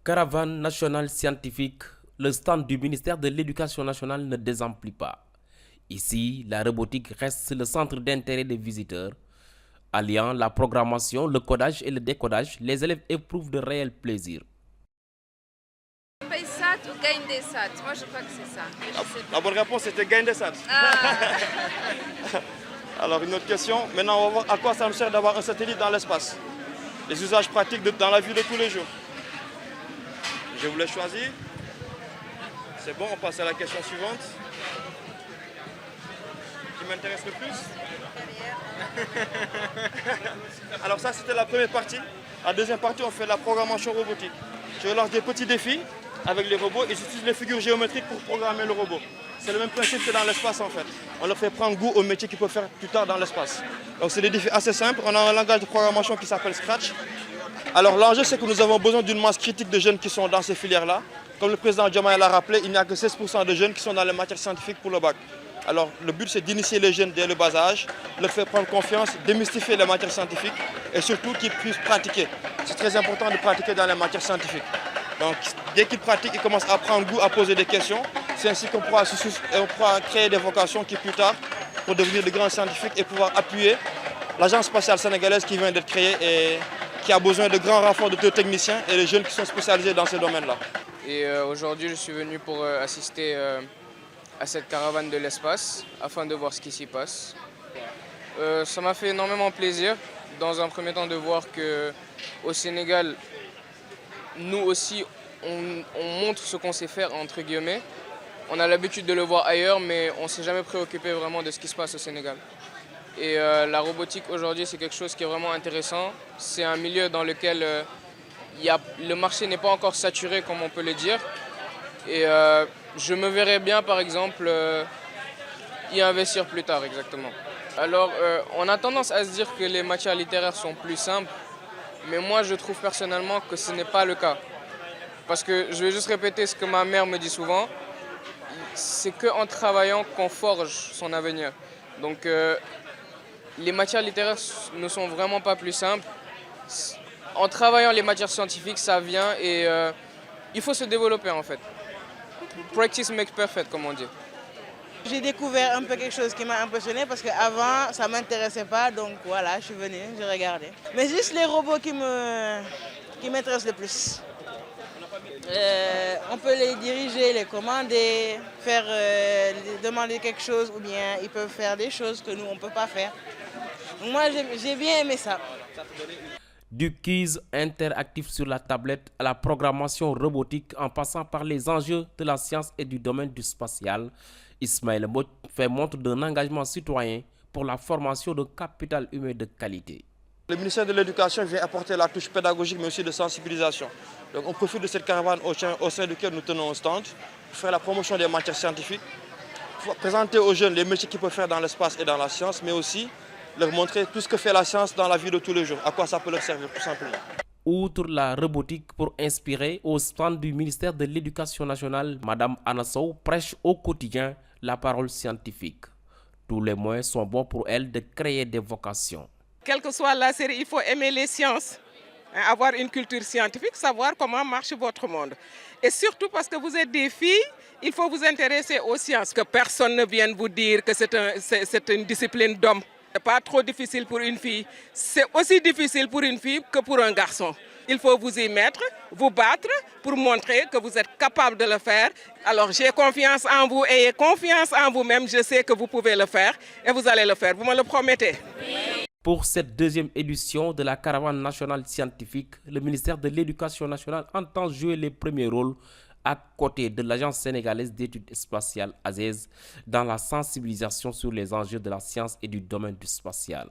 Caravane nationale scientifique, le stand du ministère de l'Éducation nationale ne désemplit pas. Ici, la robotique reste le centre d'intérêt des visiteurs. Alliant la programmation, le codage et le décodage, les élèves éprouvent de réels plaisirs. Paye SAT ou gagne des SAT? Moi je crois que c'est ça. Mais je sais pas. La bonne réponse c'était gain des SAT. Ah, Alors une autre question, maintenant on va voir à quoi ça nous sert d'avoir un satellite dans l'espace. Les usages pratiques dans la vie de tous les jours. Je vous laisse choisir. C'est bon, on passe à la question suivante. Qui m'intéresse le plus? Alors ça c'était la première partie. La deuxième partie on fait la programmation robotique. Je lance des petits défis avec les robots et j'utilise les figures géométriques pour programmer le robot. C'est le même principe que dans l'espace en fait. On leur fait prendre goût au métier qu'ils peuvent faire plus tard dans l'espace. Donc c'est des défis assez simples. On a un langage de programmation qui s'appelle Scratch. Alors l'enjeu c'est que nous avons besoin d'une masse critique de jeunes qui sont dans ces filières-là. Comme le président Diomaye l'a rappelé, il n'y a que 16% de jeunes qui sont dans les matières scientifiques pour le bac. Alors le but c'est d'initier les jeunes dès le bas âge, leur faire prendre confiance, démystifier les matières scientifiques et surtout qu'ils puissent pratiquer. C'est très important de pratiquer dans les matières scientifiques. Donc dès qu'ils pratiquent, ils commencent à prendre goût, à poser des questions. C'est ainsi qu'on pourra créer des vocations qui plus tard pour devenir de grands scientifiques et pouvoir appuyer l'agence spatiale sénégalaise qui vient d'être créée et qui a besoin de grands renforts de techniciens et de jeunes qui sont spécialisés dans ce domaine-là. Et aujourd'hui, je suis venu pour assister à cette caravane de l'espace afin de voir ce qui s'y passe. Ça m'a fait énormément plaisir, dans un premier temps, de voir qu'au Sénégal, nous aussi, on montre ce qu'on sait faire, entre guillemets. On a l'habitude de le voir ailleurs, mais on ne s'est jamais préoccupé vraiment de ce qui se passe au Sénégal. Et la robotique aujourd'hui, c'est quelque chose qui est vraiment intéressant. C'est un milieu dans lequel le marché n'est pas encore saturé, comme on peut le dire. Et je me verrais bien, par exemple, y investir plus tard, exactement. Alors, on a tendance à se dire que les matières littéraires sont plus simples, mais moi, je trouve personnellement que ce n'est pas le cas. Parce que je vais juste répéter ce que ma mère me dit souvent, c'est qu'en travaillant qu'on forge son avenir. Donc, les matières littéraires ne sont vraiment pas plus simples. En travaillant les matières scientifiques, ça vient et il faut se développer en fait. Practice makes perfect, comme on dit. J'ai découvert un peu quelque chose qui m'a impressionné parce qu'avant, ça ne m'intéressait pas. Donc voilà, je suis venue, j'ai regardé. Mais juste les robots qui m'intéressent le plus. On peut les diriger, les commander, demander quelque chose ou bien ils peuvent faire des choses que nous, on ne peut pas faire. Donc moi, j'ai bien aimé ça. Du quiz interactif sur la tablette à la programmation robotique en passant par les enjeux de la science et du domaine du spatial, Ismaël Mbodj fait montre d'un engagement citoyen pour la formation de capital humain de qualité. Le ministère de l'Éducation vient apporter la touche pédagogique mais aussi de sensibilisation. Donc on profite de cette caravane au sein duquel nous tenons un stand pour faire la promotion des matières scientifiques, pour présenter aux jeunes les métiers qu'ils peuvent faire dans l'espace et dans la science, mais aussi leur montrer tout ce que fait la science dans la vie de tous les jours, à quoi ça peut leur servir tout simplement. Outre la robotique pour inspirer, au stand du ministère de l'Éducation nationale, Madame Anna Sow prêche au quotidien la parole scientifique. Tous les moyens sont bons pour elle de créer des vocations. Quelle que soit la série, il faut aimer les sciences, avoir une culture scientifique, savoir comment marche votre monde. Et surtout parce que vous êtes des filles, il faut vous intéresser aux sciences, que personne ne vienne vous dire que c'est une discipline d'homme. Ce n'est pas trop difficile pour une fille, c'est aussi difficile pour une fille que pour un garçon. Il faut vous y mettre, vous battre pour montrer que vous êtes capable de le faire. Alors j'ai confiance en vous, ayez confiance en vous-même, je sais que vous pouvez le faire et vous allez le faire, vous me le promettez. Pour cette deuxième édition de la caravane nationale scientifique, le ministère de l'Éducation nationale entend jouer les premiers rôles à côté de l'Agence sénégalaise d'études spatiales ASES dans la sensibilisation sur les enjeux de la science et du domaine du spatial.